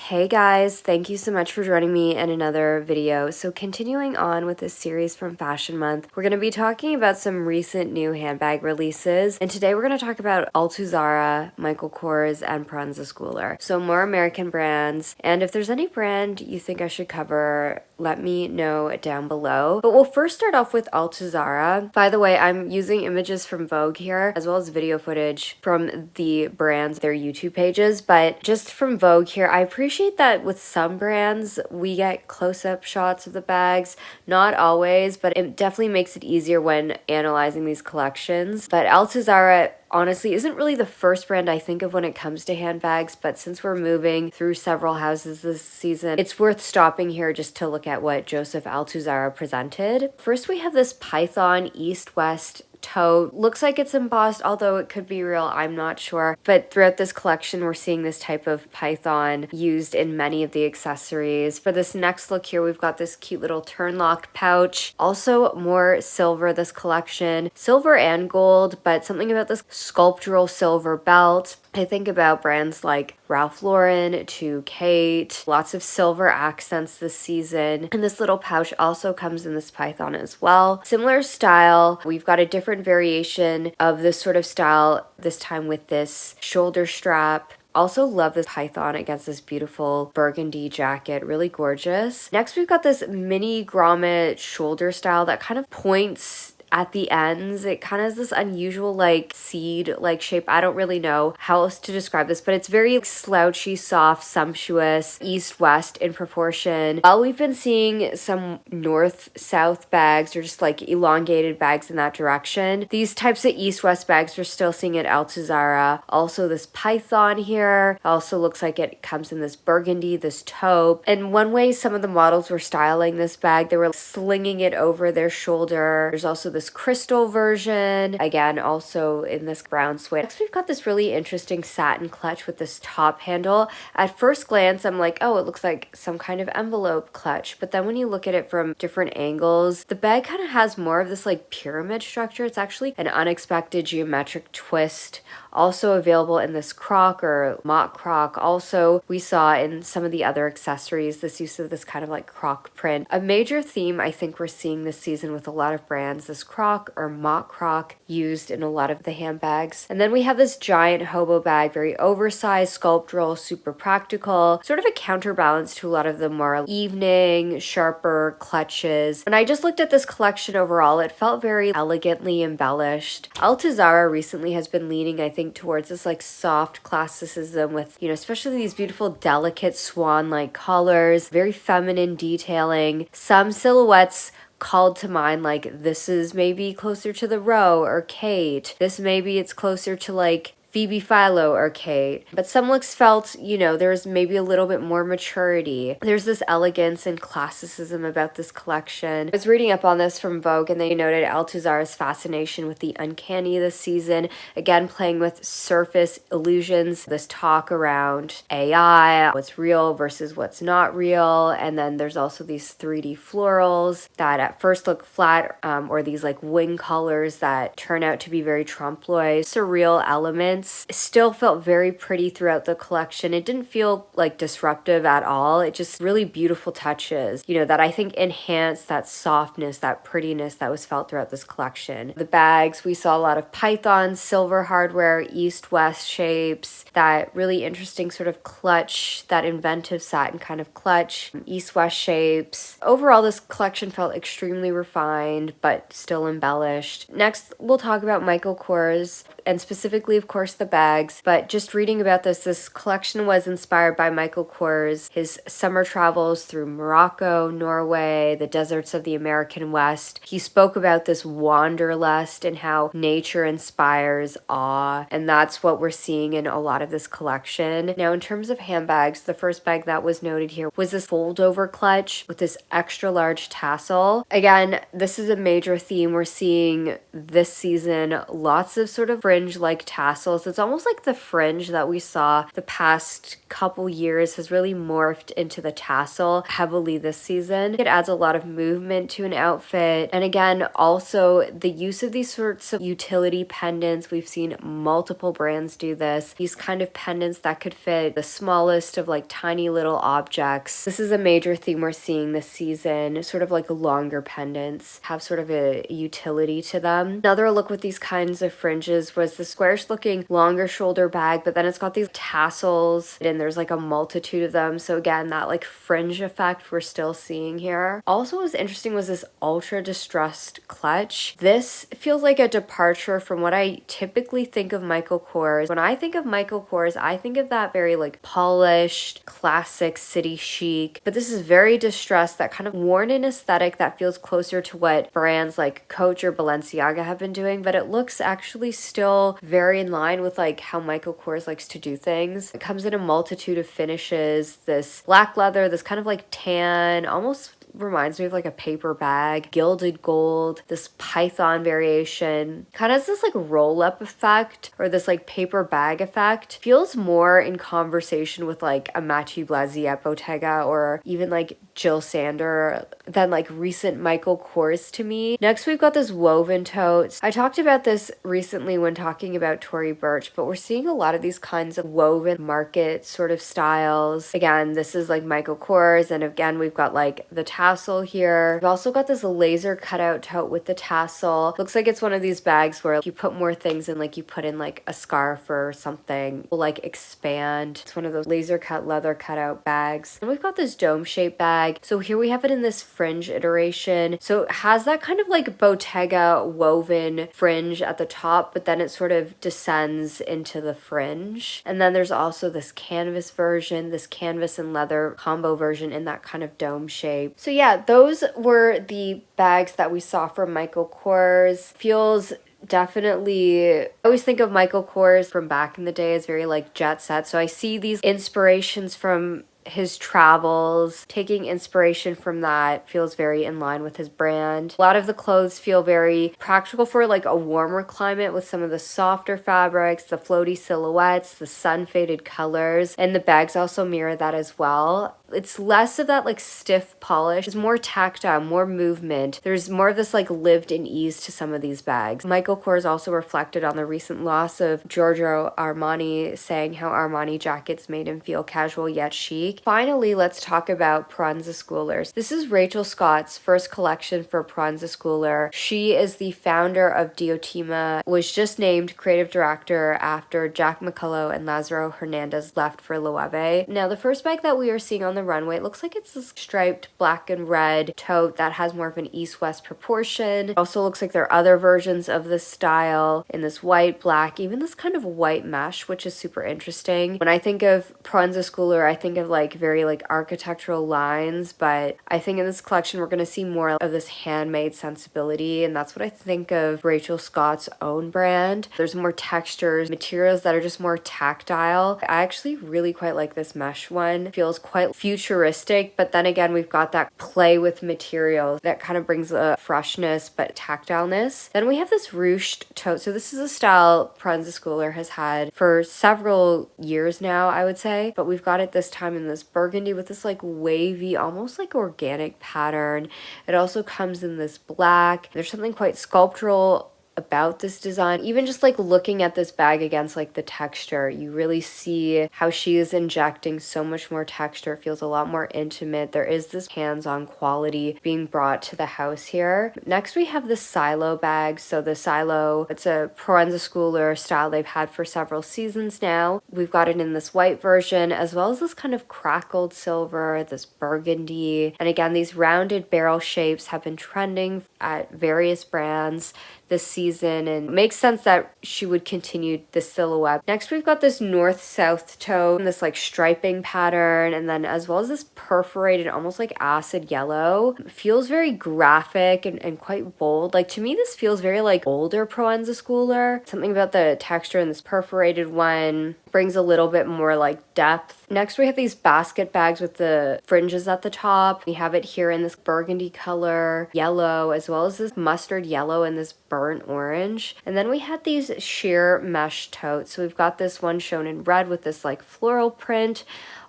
Hey guys, thank you so much for joining me in another video. So continuing on with this series from Fashion Month, we're going to be talking about some recent new handbag releases. And today we're going to talk about Altuzarra, Michael Kors, and Proenza Schouler. So more American brands. And if there's any brand you think I should cover, let me know down below. But we'll first start off with Altuzarra. By the way, I'm using images from Vogue here, as well as video footage from the brands, their YouTube pages. But just from Vogue here, I appreciate that with some brands, we get close-up shots of the bags. Not always, but it definitely makes it easier when analyzing these collections. But Altuzarra honestly isn't really the first brand I think of when it comes to handbags, but since we're moving through several houses this season, it's worth stopping here just to look at what Joseph Altuzarra presented. First, we have this Python East-West tote. Looks like it's embossed, although it could be real, I'm not sure. But throughout this collection, we're seeing this type of python used in many of the accessories. For this next look here, we've got this cute little turn-locked pouch. Also more silver this collection. Silver and gold, but something about this sculptural silver belt. I think about brands like Ralph Lauren to Kate, lots of silver accents this season. And this little pouch also comes in this python as well. Similar style, we've got a different variation of this sort of style, this time with this shoulder strap. Also love this python against this beautiful burgundy jacket, really gorgeous. Next we've got this mini grommet shoulder style that kind of points at the ends. It kind of has this unusual like seed like shape. I don't really know how else to describe this, but it's very slouchy, soft, sumptuous, east-west in proportion. While we've been seeing some north-south bags or just like elongated bags in that direction, these types of east-west bags we're still seeing at Altuzarra. Also this python here also looks like it comes in this burgundy, this taupe. And one way some of the models were styling this bag, they were slinging it over their shoulder. There's also this crystal version, again also in this brown suede. Next we've got this really interesting satin clutch with this top handle. At first glance I'm like, oh, it looks like some kind of envelope clutch, but then when you look at it from different angles, the bag kind of has more of this like pyramid structure. It's actually an unexpected geometric twist. Also available in this croc or mock croc. Also, we saw in some of the other accessories this use of this kind of like croc print. A major theme I think we're seeing this season with a lot of brands, this croc or mock croc used in a lot of the handbags. And then we have this giant hobo bag, very oversized, sculptural, super practical, sort of a counterbalance to a lot of the more evening, sharper clutches. When I just looked at this collection overall, it felt very elegantly embellished. Altuzarra recently has been leaning, I think, towards this like soft classicism with, you know, especially these beautiful delicate swan-like colors, very feminine detailing. Some silhouettes called to mind like this is maybe closer to the Row or Kate. This maybe it's closer to like Phoebe Philo or Kate. But some looks felt, you know, there's maybe a little bit more maturity. There's this elegance and classicism about this collection. I was reading up on this from Vogue and they noted Altuzarra's fascination with the uncanny this season. Again, playing with surface illusions, this talk around AI, what's real versus what's not real. And then there's also these 3D florals that at first look flat or these like wing colors that turn out to be very trompe-l'oeil, surreal elements. Still felt very pretty throughout the collection. It didn't feel like disruptive at all. It just really beautiful touches, you know, that I think enhanced that softness, that prettiness that was felt throughout this collection. The bags, we saw a lot of python, silver hardware, east-west shapes, that really interesting sort of clutch, that inventive satin kind of clutch, east-west shapes. Overall, this collection felt extremely refined, but still embellished. Next, we'll talk about Michael Kors, and specifically, of course, the bags. But just reading about this collection was inspired by Michael Kors, his summer travels through Morocco, Norway, the deserts of the American West. He spoke about this wanderlust and how nature inspires awe, and that's what we're seeing in a lot of this collection. Now, in terms of handbags, the first bag that was noted here was this fold-over clutch with this extra large tassel. Again, this is a major theme we're seeing this season. Lots of sort of fringe-like tassels. It's almost like the fringe that we saw the past couple years has really morphed into the tassel heavily this season. It adds a lot of movement to an outfit. And again, also the use of these sorts of utility pendants. We've seen multiple brands do this. These kind of pendants that could fit the smallest of like tiny little objects. This is a major theme we're seeing this season, sort of like longer pendants have sort of a utility to them. Another look with these kinds of fringes was the squarish looking longer shoulder bag, but then it's got these tassels and there's like a multitude of them. So again, that like fringe effect we're still seeing here. Also, what was interesting was this ultra distressed clutch. This feels like a departure from what I typically think of Michael Kors. When I think of Michael Kors, I think of that very like polished, classic city chic, but this is very distressed, that kind of worn in aesthetic that feels closer to what brands like Coach or Balenciaga have been doing, but it looks actually still very in line with like how Michael Kors likes to do things. It comes in a multitude of finishes, this black leather, this kind of like tan, almost reminds me of like a paper bag, gilded gold, this python variation, kind of has this like roll-up effect or this like paper bag effect. Feels more in conversation with like a Mathieu Blazy at Bottega or even like Jill Sander than like recent Michael Kors to me. Next, we've got this woven tote. I talked about this recently when talking about Tory Burch, but we're seeing a lot of these kinds of woven market sort of styles. Again, this is like Michael Kors, and again, we've got like the tassel here. We've also got this laser cutout tote with the tassel. Looks like it's one of these bags where you put more things in, like you put in like a scarf or something, will like expand. It's one of those laser cut leather cutout bags. And we've got this dome shaped bag. So here we have it in this fringe iteration. So it has that kind of like Bottega woven fringe at the top, but then it sort of descends into the fringe. And then there's also this canvas version, this canvas and leather combo version in that kind of dome shape. So yeah, those were the bags that we saw from Michael Kors. Feels definitely, I always think of Michael Kors from back in the day as very like jet set. So I see these inspirations from his travels, taking inspiration from that feels very in line with his brand. A lot of the clothes feel very practical for like a warmer climate with some of the softer fabrics, the floaty silhouettes, the sun faded colors, and the bags also mirror that as well. It's less of that like stiff polish. It's more tactile, more movement. There's more of this like lived in ease to some of these bags. Michael Kors also reflected on the recent loss of Giorgio Armani, saying how Armani jackets made him feel casual yet chic. Finally, let's talk about Proenza Schouler. This is Rachel Scott's first collection for Proenza Schouler. She is the founder of Diotima, was just named creative director after Jack McCullough and Lazaro Hernandez left for Loewe. Now, the first bag that we are seeing on the runway, it looks like it's this striped black and red tote that has more of an east-west proportion. It also looks like there are other versions of this style in this white, black, even this kind of white mesh, which is super interesting. When I think of Proenza Schouler, I think of like very like architectural lines, but I think in this collection we're going to see more of this handmade sensibility, and that's what I think of Rachel Scott's own brand. There's more textures, materials that are just more tactile. I actually really quite like this mesh one. It feels quite futuristic, but then again we've got that play with materials that kind of brings a freshness but tactileness. Then we have this ruched tote. So this is a style Proenza Schouler has had for several years now, I would say, but we've got it this time in this burgundy with this like wavy, almost like organic pattern. It also comes in this black. There's something quite sculptural about this design. Even just like looking at this bag against like the texture, you really see how she is injecting so much more texture. It feels a lot more intimate. There is this hands-on quality being brought to the house here. Next we have the silo bag. So the silo, it's a Proenza Schouler style they've had for several seasons now. We've got it in this white version as well as this kind of crackled silver, this burgundy, and again these rounded barrel shapes have been trending at various brands this season, and it makes sense that she would continue the silhouette. Next we've got this north-south toe, this like striping pattern, and then as well as this perforated almost like acid yellow. It feels very graphic and quite bold. Like to me this feels very like older Proenza Schouler. Something about the texture in this perforated one brings a little bit more like depth. Next, we have these basket bags with the fringes at the top. We have it here in this burgundy color, yellow, as well as this mustard yellow and this burnt orange. And then we had these sheer mesh totes. So we've got this one shown in red with this like floral print.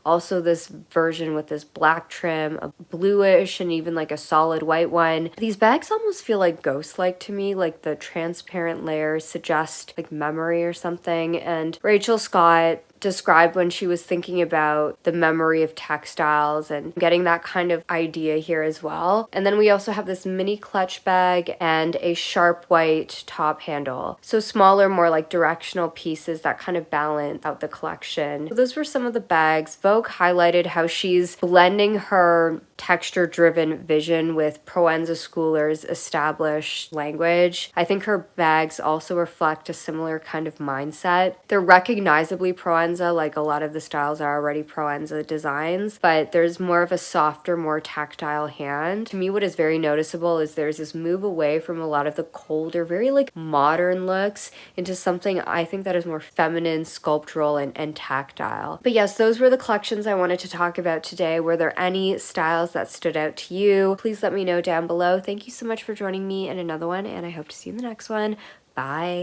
Also this version with this black trim, a bluish, and even like a solid white one. These bags almost feel like ghost-like to me, like the transparent layers suggest like memory or something. And Rachel Scott described when she was thinking about the memory of textiles and getting that kind of idea here as well. And then we also have this mini clutch bag and a sharp white top handle. So smaller, more like directional pieces that kind of balance out the collection. So those were some of the bags. Vogue highlighted how she's blending her texture-driven vision with Proenza Schouler's established language. I think her bags also reflect a similar kind of mindset. They're recognizably Proenza, like a lot of the styles are already Proenza designs, but there's more of a softer, more tactile hand. To me, what is very noticeable is there's this move away from a lot of the colder, very like modern looks into something I think that is more feminine, sculptural, and tactile. But yes, those were the collections I wanted to talk about today. Were there any styles that stood out to you? Please let me know down below. Thank you so much for joining me in another one, and I hope to see you in the next one. Bye.